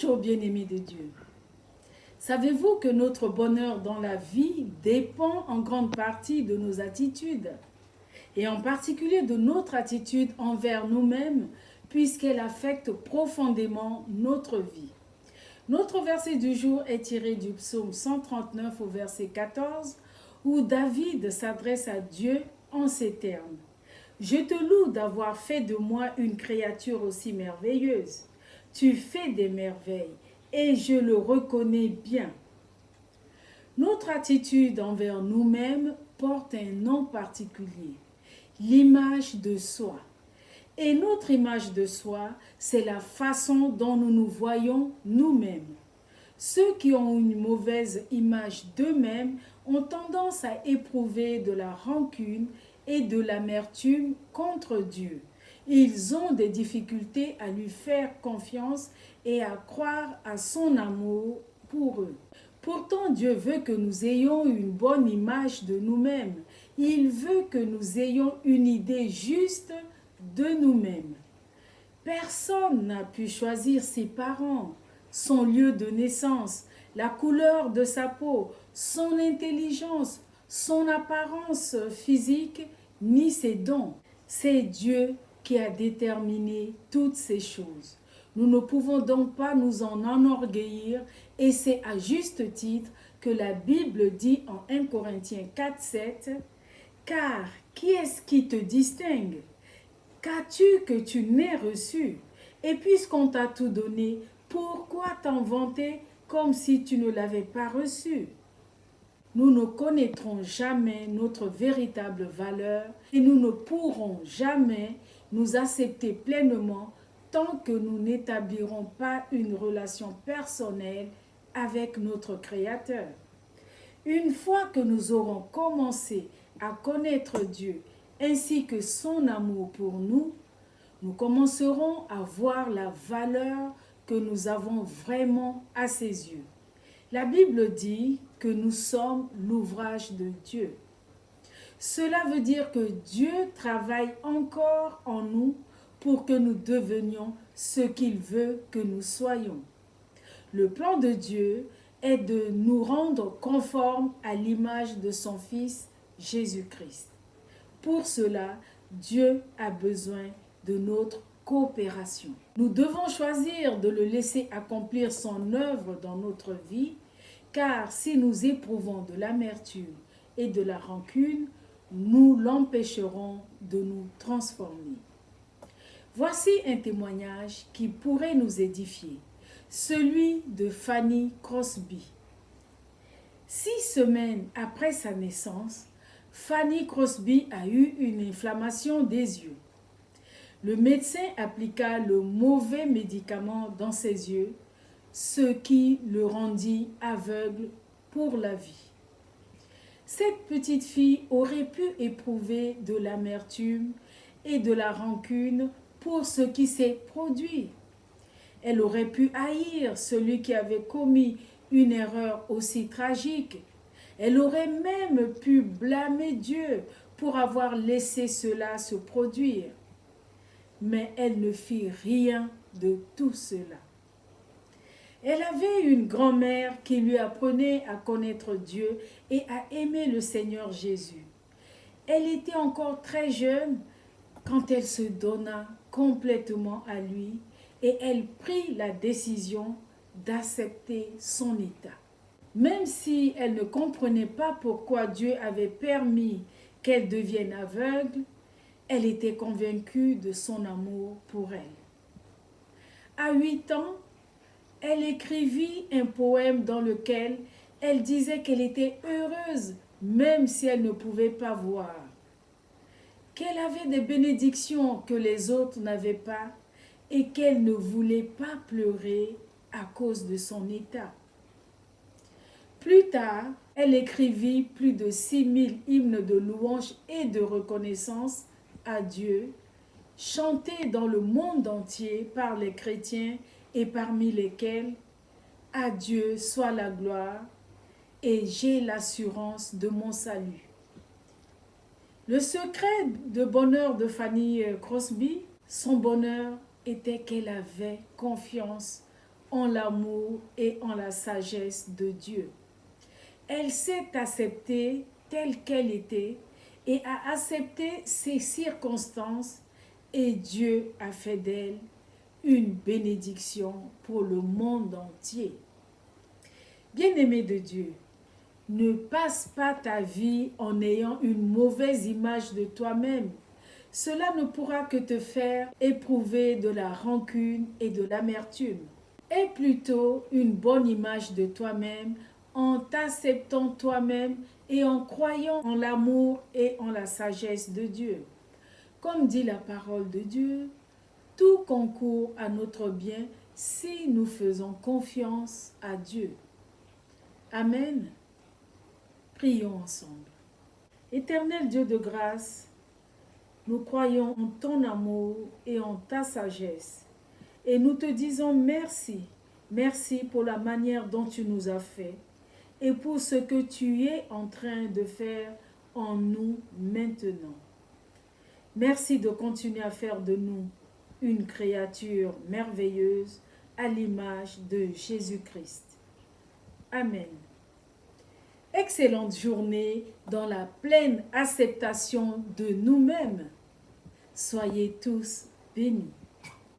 Bonjour bien-aimés de Dieu. Savez-vous que notre bonheur dans la vie dépend en grande partie de nos attitudes, et en particulier de notre attitude envers nous-mêmes, puisqu'elle affecte profondément notre vie. Notre verset du jour est tiré du psaume 139 au verset 14, où David s'adresse à Dieu en ces termes. « Je te loue d'avoir fait de moi une créature aussi merveilleuse. Tu fais des merveilles, et je le reconnais bien. » Notre attitude envers nous-mêmes porte un nom particulier, l'image de soi. Et notre image de soi, c'est la façon dont nous nous voyons nous-mêmes. Ceux qui ont une mauvaise image d'eux-mêmes ont tendance à éprouver de la rancune et de l'amertume contre Dieu. Ils ont des difficultés à lui faire confiance et à croire à son amour pour eux. Pourtant, Dieu veut que nous ayons une bonne image de nous-mêmes. Il veut que nous ayons une idée juste de nous-mêmes. Personne n'a pu choisir ses parents, son lieu de naissance, la couleur de sa peau, son intelligence, son apparence physique, ni ses dons. C'est Dieu qui a déterminé toutes ces choses. Nous ne pouvons donc pas nous en enorgueillir, et c'est à juste titre que la Bible dit en 1 Corinthiens 4, 7 « Car qui est-ce qui te distingue? Qu'as-tu que tu n'aies reçu? Et puisqu'on t'a tout donné, pourquoi t'en vanter comme si tu ne l'avais pas reçu? » Nous ne connaîtrons jamais notre véritable valeur et nous ne pourrons jamais nous accepter pleinement tant que nous n'établirons pas une relation personnelle avec notre Créateur. Une fois que nous aurons commencé à connaître Dieu ainsi que son amour pour nous, nous commencerons à voir la valeur que nous avons vraiment à ses yeux. La Bible dit que nous sommes l'ouvrage de Dieu. Cela veut dire que Dieu travaille encore en nous pour que nous devenions ce qu'il veut que nous soyons. Le plan de Dieu est de nous rendre conformes à l'image de son Fils Jésus-Christ. Pour cela, Dieu a besoin de notre coopération. Nous devons choisir de le laisser accomplir son œuvre dans notre vie, car si nous éprouvons de l'amertume et de la rancune, nous l'empêcherons de nous transformer. Voici un témoignage qui pourrait nous édifier, celui de Fanny Crosby. 6 semaines après sa naissance, Fanny Crosby a eu une inflammation des yeux. Le médecin appliqua le mauvais médicament dans ses yeux, ce qui le rendit aveugle pour la vie. Cette petite fille aurait pu éprouver de l'amertume et de la rancune pour ce qui s'est produit. Elle aurait pu haïr celui qui avait commis une erreur aussi tragique. Elle aurait même pu blâmer Dieu pour avoir laissé cela se produire. Mais elle ne fit rien de tout cela. Elle avait une grand-mère qui lui apprenait à connaître Dieu et à aimer le Seigneur Jésus. Elle était encore très jeune quand elle se donna complètement à lui et elle prit la décision d'accepter son état. Même si elle ne comprenait pas pourquoi Dieu avait permis qu'elle devienne aveugle, elle était convaincue de son amour pour elle. À 8 ans, elle écrivit un poème dans lequel elle disait qu'elle était heureuse même si elle ne pouvait pas voir, qu'elle avait des bénédictions que les autres n'avaient pas et qu'elle ne voulait pas pleurer à cause de son état. Plus tard, elle écrivit plus de 6000 hymnes de louange et de reconnaissance à Dieu, chantés dans le monde entier par les chrétiens et parmi lesquels « À Dieu soit la gloire et j'ai l'assurance de mon salut ». Le secret de bonheur de Fanny Crosby, son bonheur était qu'elle avait confiance en l'amour et en la sagesse de Dieu. Elle s'est acceptée telle qu'elle était et a accepté ses circonstances et Dieu a fait d'elle une bénédiction pour le monde entier. Bien-aimé de Dieu, ne passe pas ta vie en ayant une mauvaise image de toi-même. Cela ne pourra que te faire éprouver de la rancune et de l'amertume. Aie plutôt une bonne image de toi-même en t'acceptant toi-même et en croyant en l'amour et en la sagesse de Dieu. Comme dit la parole de Dieu, tout concourt à notre bien si nous faisons confiance à Dieu. Amen. Prions ensemble. Éternel Dieu de grâce, nous croyons en ton amour et en ta sagesse. Et nous te disons merci. Merci pour la manière dont tu nous as fait et pour ce que tu es en train de faire en nous maintenant. Merci de continuer à faire de nous une créature merveilleuse à l'image de Jésus-Christ. Amen. Excellente journée dans la pleine acceptation de nous-mêmes. Soyez tous bénis.